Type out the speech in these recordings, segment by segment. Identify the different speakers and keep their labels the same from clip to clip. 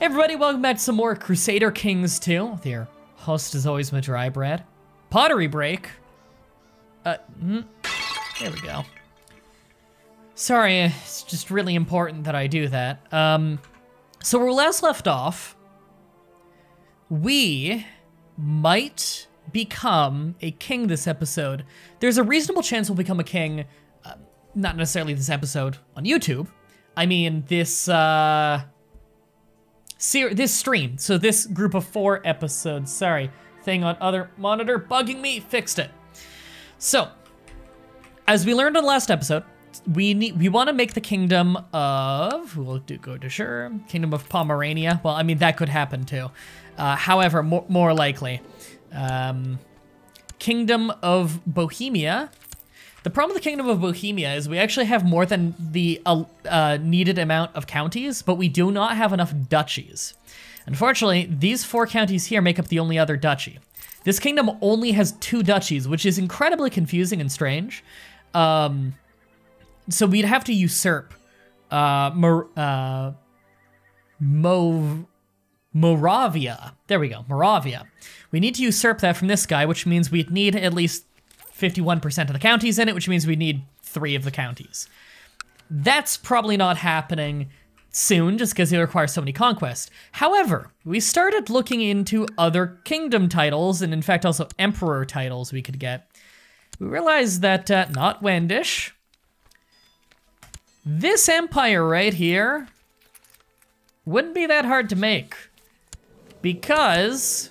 Speaker 1: Hey everybody, welcome back to some more Crusader Kings 2 with your host as always, Mah-Dry-Bread. Pottery break. There we go. Sorry, it's just really important that I do that. So where we last left off, we might become a king this episode. There's a reasonable chance we'll become a king, not necessarily this episode on YouTube. I mean, this stream. So this group of 4 episodes. Sorry, thing on other monitor bugging me, fixed it. So, as we learned on the last episode, we want to make the kingdom of, kingdom of Pomerania. Well, I mean, that could happen too. However, more likely, kingdom of Bohemia. The problem with the Kingdom of Bohemia is we actually have more than the needed amount of counties, but we do not have enough duchies. Unfortunately, these 4 counties here make up the only other duchy. This kingdom only has 2 duchies, which is incredibly confusing and strange. So we'd have to usurp Moravia. There we go, Moravia. We need to usurp that from this guy, which means we'd need at least 51% of the counties in it, which means we need 3 of the counties. That's probably not happening soon, just because it requires so many conquests. However, we started looking into other kingdom titles, and in fact also emperor titles we could get. We realized that, not Wendish, this empire right here wouldn't be that hard to make. Because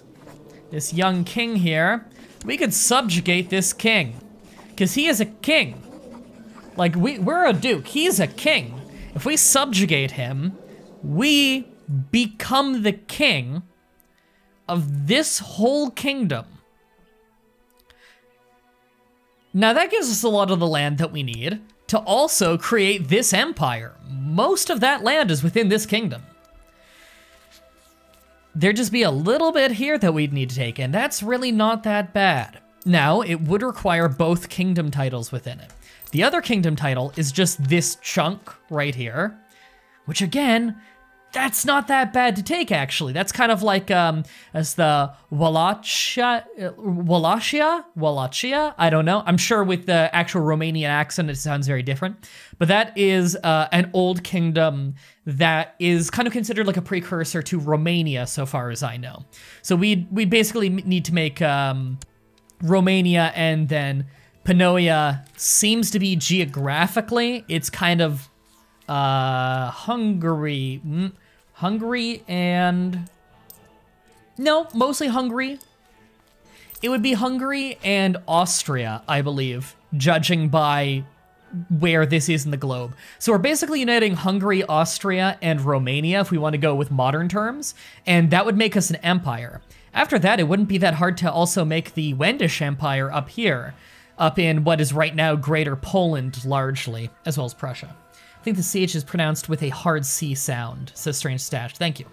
Speaker 1: this young king here, we could subjugate this king, because he is a king. Like, we're a duke, he's a king. If we subjugate him, we become the king of this whole kingdom. Now that gives us a lot of the land that we need to also create this empire. Most of that land is within this kingdom. There'd just be a little bit here that we'd need to take, and that's really not that bad. Now, it would require both kingdom titles within it. The other kingdom title is just this chunk right here, which again, that's not that bad to take actually. That's kind of like as the Wallachia, I don't know. I'm sure with the actual Romanian accent it sounds very different, but that is an old kingdom that is kind of considered like a precursor to Romania so far as I know. So we basically need to make Romania, and then Panonia seems to be geographically, it's kind of Hungary and, no, mostly Hungary. It would be Hungary and Austria, I believe, judging by where this is in the globe. So we're basically uniting Hungary, Austria, and Romania if we want to go with modern terms, and that would make us an empire. After that, it wouldn't be that hard to also make the Wendish Empire up here, up in what is right now Greater Poland largely, as well as Prussia. I think the CH is pronounced with a hard C sound, says Strange Stash. Thank you.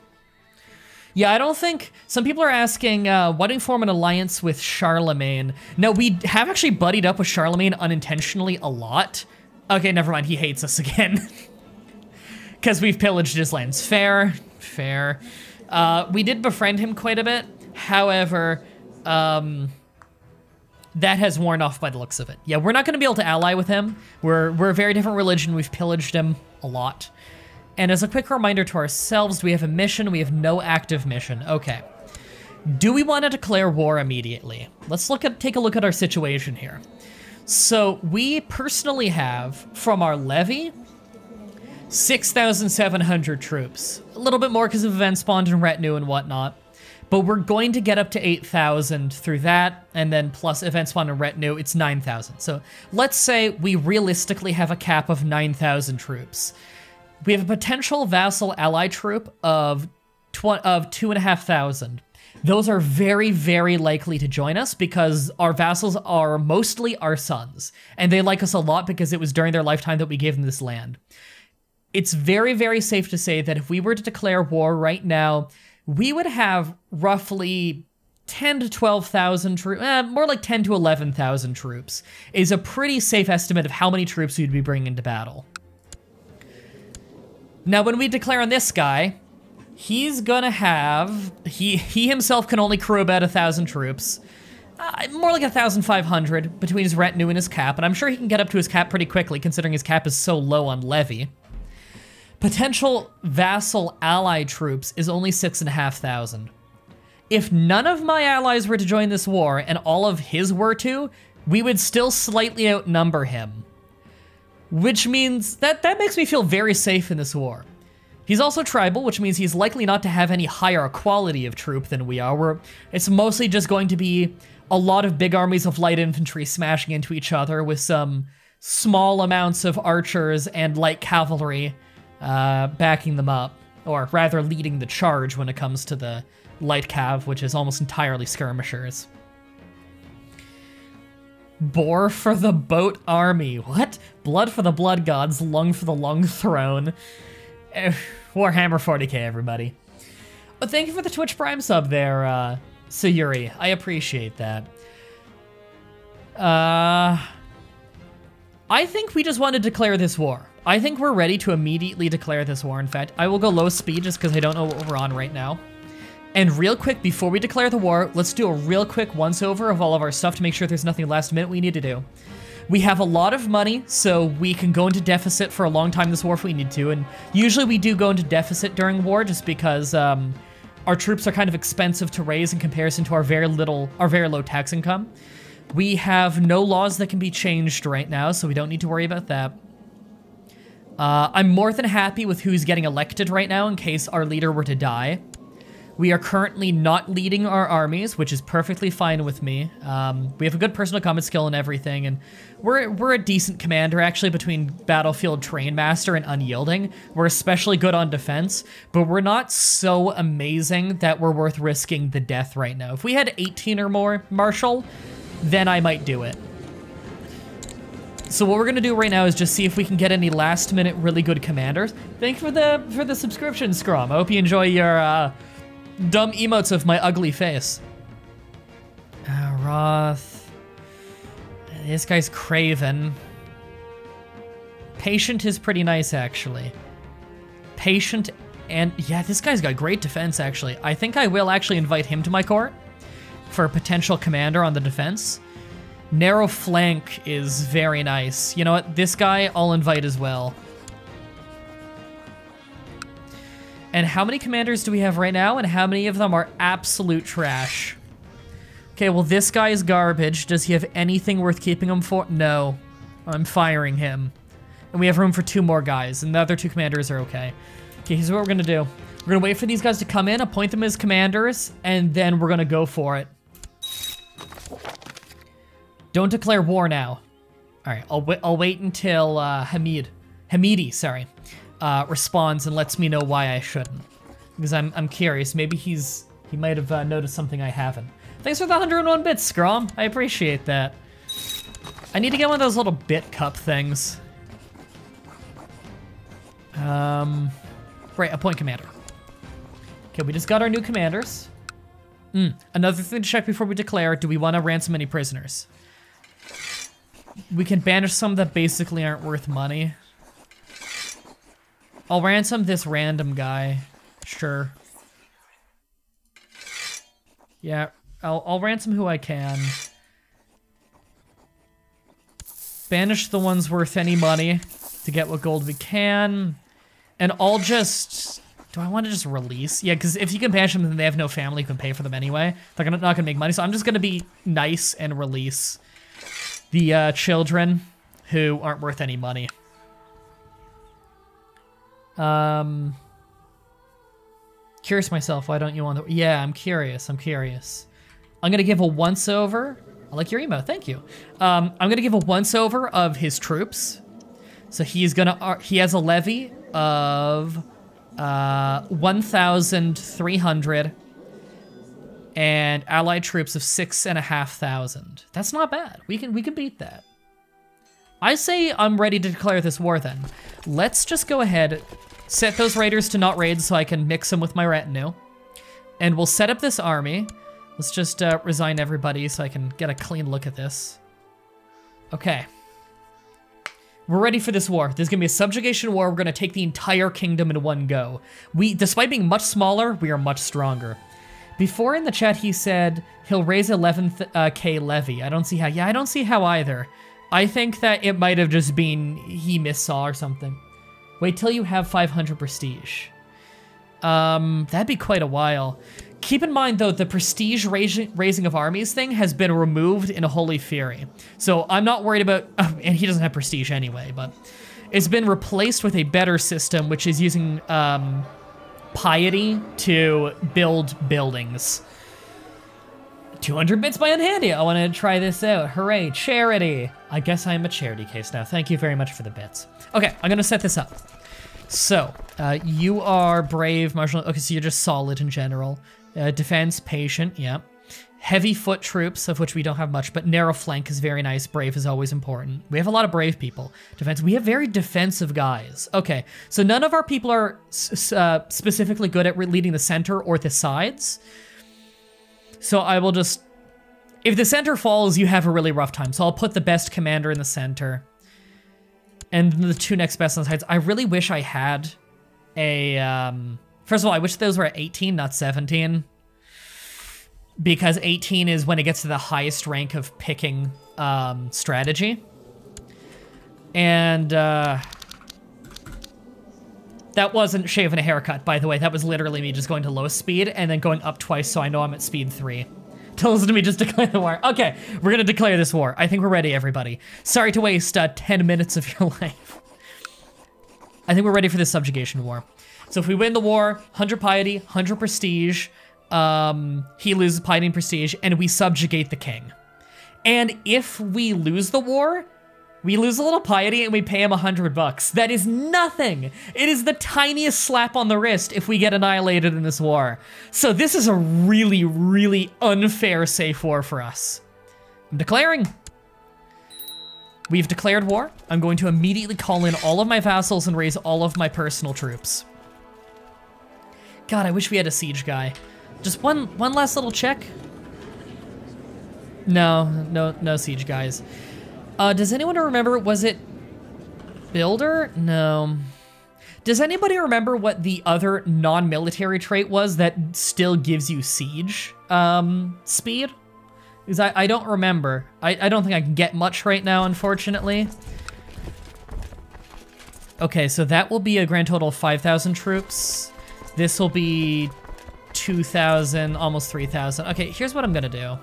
Speaker 1: Yeah, I don't think, some people are asking, why do we form an alliance with Charlemagne? No, we have actually buddied up with Charlemagne unintentionally a lot. Okay, never mind, he hates us again. Because we've pillaged his lands. Fair, fair. We did befriend him quite a bit. However, that has worn off by the looks of it. Yeah, we're not gonna be able to ally with him. We're a very different religion. We've pillaged him a lot. And as a quick reminder to ourselves, we have a mission. We have no active mission. Okay. Do we want to declare war immediately? Let's take a look at our situation here. So we personally have, from our levy, 6,700 troops. A little bit more because of event spawned and retinue and whatnot. But we're going to get up to 8,000 through that, and then plus event spawn and retinue, it's 9,000. So let's say we realistically have a cap of 9,000 troops. We have a potential vassal ally troop of 2,500. Those are very, very likely to join us because our vassals are mostly our sons, and they like us a lot because it was during their lifetime that we gave them this land. It's very, very safe to say that if we were to declare war right now, we would have roughly 10 to 12,000 troops, more like 10 to 11,000 troops, is a pretty safe estimate of how many troops we'd be bringing into battle. Now, when we declare on this guy, He's gonna have, he himself can only crew about 1,000 troops. More like 1,500 between his retinue and his cap, and I'm sure he can get up to his cap pretty quickly considering his cap is so low on levy. Potential vassal ally troops is only 6,500. If none of my allies were to join this war and all of his were to, we would still slightly outnumber him. Which means that makes me feel very safe in this war. He's also tribal, which means he's likely not to have any higher quality of troop than we are. It's mostly just going to be a lot of big armies of light infantry smashing into each other with some small amounts of archers and light cavalry backing them up, or rather leading the charge when it comes to the light cav, which is almost entirely skirmishers. Boar for the boat army. What? Blood for the blood gods, lung for the lung throne. Warhammer 40k, everybody. But thank you for the Twitch Prime sub there, Sayuri. I appreciate that. I think we just want to declare this war. I think we're ready to immediately declare this war. In fact, I will go low speed just because I don't know what we're on right now. And real quick, before we declare the war, let's do a real quick once-over of all of our stuff to make sure there's nothing last minute we need to do. We have a lot of money, so we can go into deficit for a long time this war if we need to, and usually we do go into deficit during war just because our troops are kind of expensive to raise in comparison to our very low tax income. We have no laws that can be changed right now, so we don't need to worry about that. I'm more than happy with who's getting elected right now in case our leader were to die. We are currently not leading our armies, which is perfectly fine with me. We have a good personal combat skill and everything, and we're a decent commander, actually, between Battlefield Train Master and Unyielding. We're especially good on defense, but we're not so amazing that we're worth risking the death right now. If we had 18 or more Marshal, then I might do it. So what we're gonna do right now is just see if we can get any last-minute really good commanders. Thank you for the subscription, Scrum. I hope you enjoy your dumb emotes of my ugly face. Roth. This guy's Craven. Patient is pretty nice, actually. Patient and... yeah, this guy's got great defense, actually. I think I will actually invite him to my court for a potential commander on the defense. Narrow Flank is very nice. You know what? This guy I'll invite as well. And how many commanders do we have right now, and how many of them are absolute trash? Okay, well, this guy is garbage. Does he have anything worth keeping him for? No. I'm firing him. And we have room for 2 more guys, and the other 2 commanders are okay. Okay, here's what we're gonna do. We're gonna wait for these guys to come in, appoint them as commanders, and then we're gonna go for it. Don't declare war now. All right, I'll wait until Hamidi, sorry. Responds and lets me know why I shouldn't, because I'm curious. Maybe he might have noticed something I haven't. Thanks for the 101 bits, Scrum. I appreciate that. I need to get one of those little bit cup things. Right, appoint commander. Okay, we just got our new commanders. Another thing to check before we declare: do we want to ransom any prisoners? We can banish some that basically aren't worth money. I'll ransom this random guy. Sure. Yeah, I'll ransom who I can. Banish the ones worth any money to get what gold we can. And I'll just... do I want to just release? Yeah, because if you can banish them, then they have no family who can pay for them anyway. They're not gonna make money, so I'm just gonna be nice and release the children who aren't worth any money. Curious myself, why don't you want to... yeah, I'm curious. I'm gonna give a once-over. I like your emo, thank you. I'm gonna give a once-over of his troops. So he's gonna... he has a levy of 1,300 and allied troops of 6,500. That's not bad. We can beat that. I say I'm ready to declare this war then. Let's just go ahead, set those raiders to not raid so I can mix them with my retinue. And we'll set up this army. Let's just resign everybody so I can get a clean look at this. Okay. We're ready for this war. There's gonna be a subjugation war. We're gonna take the entire kingdom in one go. Despite being much smaller, we are much stronger. Before in the chat, he said he'll raise 11K levy. I don't see how. Yeah, I don't see how either. I think that it might have just been he missaw or something. Wait till you have 500 prestige. That'd be quite a while. Keep in mind, though, the prestige raising of armies thing has been removed in a Holy Fury. So I'm not worried about, and he doesn't have prestige anyway, but it's been replaced with a better system, which is using piety to build buildings. 200 bits by Unhandy. I want to try this out. Hooray, charity. I guess I'm a charity case now. Thank you very much for the bits. Okay, I'm going to set this up. So, you are brave, martial. Okay, so you're just solid in general. Defense, patient, yeah. Heavy foot troops, of which we don't have much, but narrow flank is very nice. Brave is always important. We have a lot of brave people. Defense, we have very defensive guys. Okay, so none of our people are specifically good at leading the center or the sides. So I will just, if the center falls, you have a really rough time. So I'll put the best commander in the center. And the two next best on the sides. I really wish I had a, first of all, I wish those were at 18, not 17. Because 18 is when it gets to the highest rank of picking strategy. And that wasn't shaving a haircut, by the way. That was literally me just going to lowest speed and then going up twice so I know I'm at speed 3. To listen to me just declare the war. Okay, we're gonna declare this war. I think we're ready, everybody. Sorry to waste 10 minutes of your life. I think we're ready for this subjugation war. So if we win the war, 100 piety, 100 prestige, he loses piety and prestige, and we subjugate the king. And if we lose the war, we lose a little piety and we pay him $100. That is nothing. It is the tiniest slap on the wrist if we get annihilated in this war. So this is a really, really unfair safe war for us. I'm declaring. We've declared war. I'm going to immediately call in all of my vassals and raise all of my personal troops. God, I wish we had a siege guy. Just one last little check. No siege guys. Does anyone remember, was it Builder? No. Does anybody remember what the other non-military trait was that still gives you siege speed? Because I don't remember. I don't think I can get much right now, unfortunately. Okay, so that will be a grand total of 5,000 troops. This will be 2,000, almost 3,000. Okay, here's what I'm gonna do.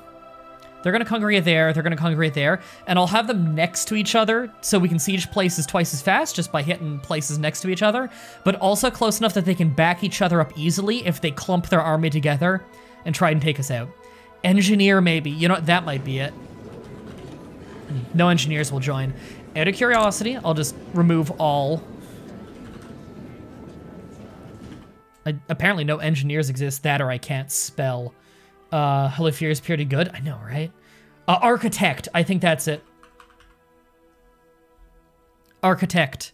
Speaker 1: They're gonna congregate there, they're gonna congregate there, and I'll have them next to each other so we can siege places twice as fast just by hitting places next to each other, but also close enough that they can back each other up easily if they clump their army together and try and take us out. Engineer, maybe. You know what? That might be it. No engineers will join. Out of curiosity, I'll just remove all. Apparently no engineers exist, that or I can't spell. Holy Fury is pretty good. I know, right? Architect. I think that's it. Architect.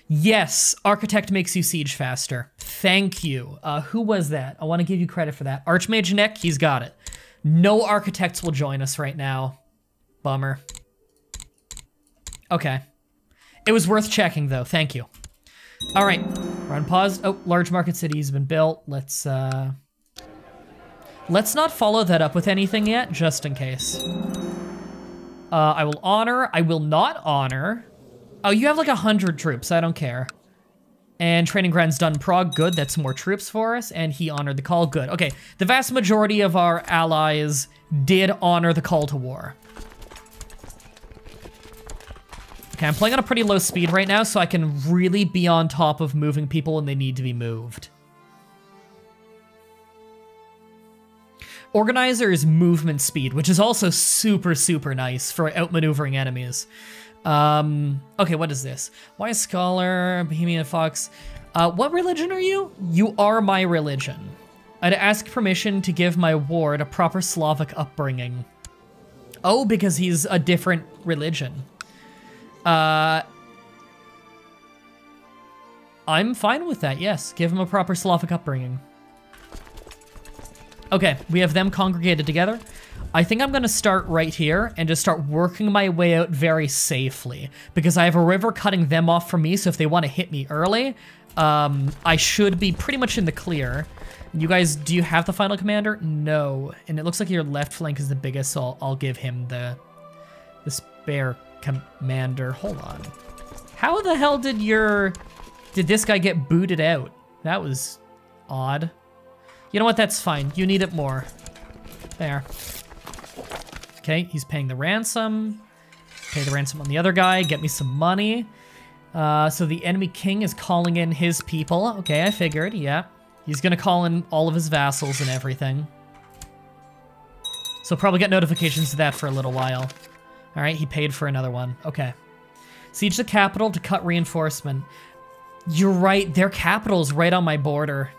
Speaker 1: Yes, Architect makes you siege faster. Thank you. Who was that? I want to give you credit for that. Archmage Neck, he's got it. No architects will join us right now. Bummer. Okay. It was worth checking, though. Thank you. All right. We're on pause. Oh, large market city has been built. Let's not follow that up with anything yet, just in case. I will honor. I will not honor. Oh, you have like 100 troops. I don't care. And training grounds done Prague. Good. That's more troops for us. And he honored the call. Good. Okay. The vast majority of our allies did honor the call to war. Okay, I'm playing on a pretty low speed right now, so I can really be on top of moving people when they need to be moved. Organizer's movement speed, which is also super, super nice for outmaneuvering enemies. Okay, what is this? Wise Scholar, Bohemia Fox. What religion are you? You are my religion. I'd ask permission to give my ward a proper Slavic upbringing. Oh, because he's a different religion. I'm fine with that, yes. Give him a proper Slavic upbringing. Okay, we have them congregated together. I think I'm gonna start right here and just start working my way out very safely, because I have a river cutting them off from me, so if they want to hit me early, I should be pretty much in the clear. You guys, do you have the final commander? No, and it looks like your left flank is the biggest, so I'll give him the spare commander. Hold on. How the hell did this guy get booted out? That was odd. You know what, that's fine. You need it more. There. Okay, he's paying the ransom. Pay the ransom on the other guy, get me some money. So the enemy king is calling in his people. Okay, I figured, yeah. He's gonna call in all of his vassals and everything. So probably get notifications of that for a little while. All right, he paid for another one, okay. Siege the capital to cut reinforcement. You're right, their capital's right on my border.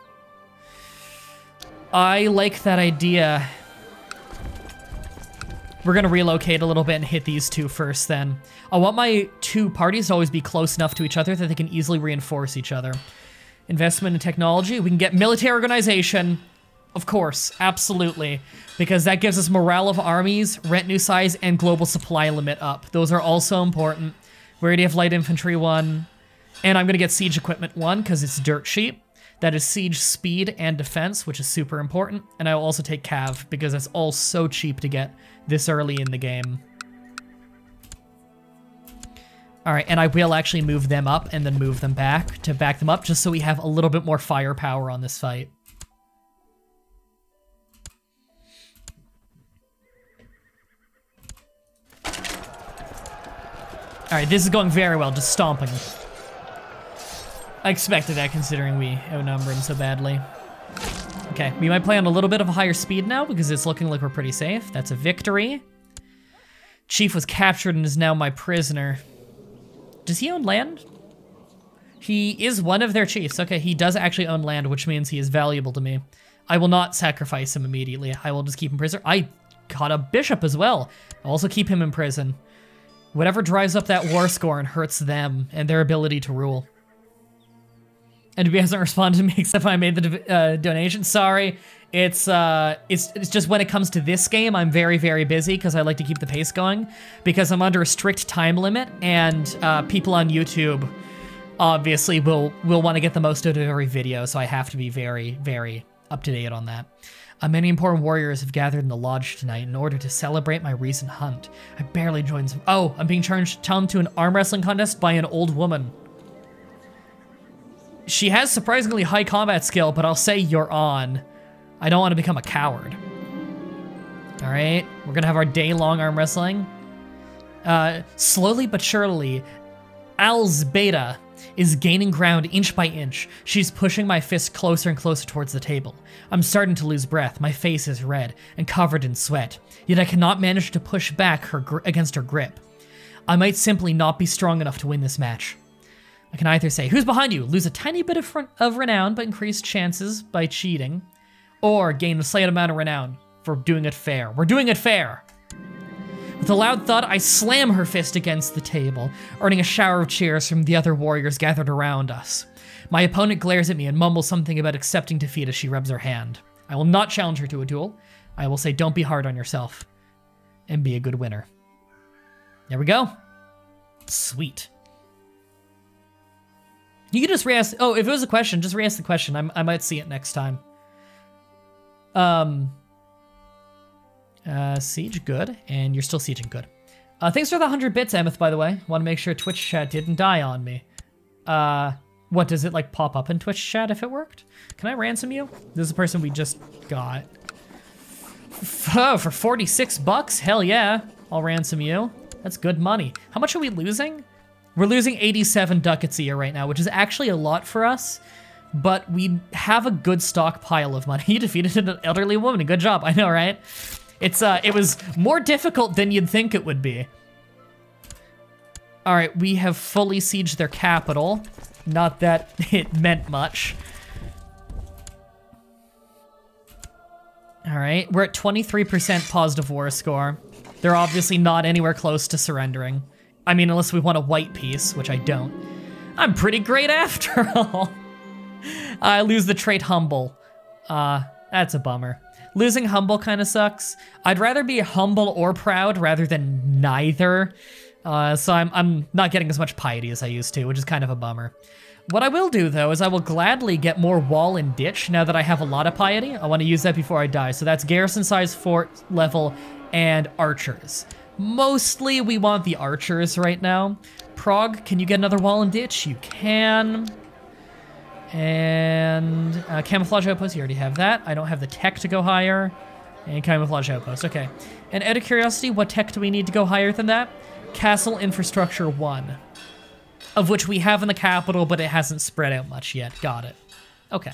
Speaker 1: I like that idea. We're gonna relocate a little bit and hit these two first then. I want my two parties to always be close enough to each other that they can easily reinforce each other. Investment in technology, we can get military organization. Of course, absolutely. Because that gives us morale of armies, retinue size, and global supply limit up. Those are also important. We already have light infantry 1. And I'm gonna get siege equipment 1 because it's dirt cheap. That is siege speed and defense, which is super important. And I will also take cav because that's all so cheap to get this early in the game. All right, and I will actually move them up and then move them back to back them up just so we have a little bit more firepower on this fight. All right, this is going very well, just stomping. I expected that considering we outnumber him so badly. Okay, we might play on a little bit of a higher speed now because it's looking like we're pretty safe. That's a victory. Chief was captured and is now my prisoner. Does he own land? He is one of their chiefs. Okay, he does actually own land, which means he is valuable to me. I will not sacrifice him immediately. I will just keep him prisoner. I caught a bishop as well. I'll also keep him in prison. Whatever drives up that war score and hurts them and their ability to rule. And he hasn't responded to me except when I made the donation. Sorry, it's just when it comes to this game, I'm very, very busy because I like to keep the pace going because I'm under a strict time limit and people on YouTube obviously will want to get the most out of every video, so I have to be very, very up to date on that. Many important warriors have gathered in the lodge tonight in order to celebrate my recent hunt. I barely joined some. Oh, I'm being challenged to an arm wrestling contest by an old woman. She has surprisingly high combat skill, but I'll say you're on. I don't want to become a coward. All right, we're gonna have our day-long arm wrestling. Slowly but surely, Alzbeta is gaining ground inch by inch. She's pushing my fist closer and closer towards the table. I'm starting to lose breath. My face is red and covered in sweat, yet I cannot manage to push back against her grip. I might simply not be strong enough to win this match. I can either say, who's behind you? Lose a tiny bit of renown, but increase chances by cheating. Or gain a slight amount of renown for doing it fair. We're doing it fair. With a loud thud, I slam her fist against the table, earning a shower of cheers from the other warriors gathered around us. My opponent glares at me and mumbles something about accepting defeat as she rubs her hand. I will not challenge her to a duel. I will say, don't be hard on yourself. And be a good winner. There we go. Sweet. You can just re-ask. Oh, if it was a question, just re-ask the question. I might see it next time. Siege, good. And you're still sieging, good. Thanks for the 100 bits, Emeth, by the way. Want to make sure Twitch chat didn't die on me. What, does it, like, pop up in Twitch chat if it worked? Can I ransom you? This is the person we just got. Oh, for 46 bucks? Hell yeah. I'll ransom you. That's good money. How much are we losing? We're losing 87 ducats a year right now, which is actually a lot for us, but we have a good stockpile of money. You defeated an elderly woman. Good job. I know, right? It was more difficult than you'd think it would be. All right, we have fully sieged their capital. Not that it meant much. All right, we're at 23% positive war score. They're obviously not anywhere close to surrendering. I mean, unless we want a white piece, which I don't. I'm pretty great after all. I lose the trait humble. That's a bummer. Losing humble kind of sucks. I'd rather be humble or proud rather than neither. So I'm not getting as much piety as I used to, which is kind of a bummer. What I will do, though, is I will gladly get more wall and ditch now that I have a lot of piety. I want to use that before I die. So that's garrison size, fort level, and archers. Mostly we want the archers right now. Prague, can you get another wall and ditch? You can. And camouflage outpost, you already have that. I don't have the tech to go higher. And camouflage outpost, okay. And out of curiosity, what tech do we need to go higher than that? Castle infrastructure 1. Of which we have in the capital, but it hasn't spread out much yet. Got it. Okay.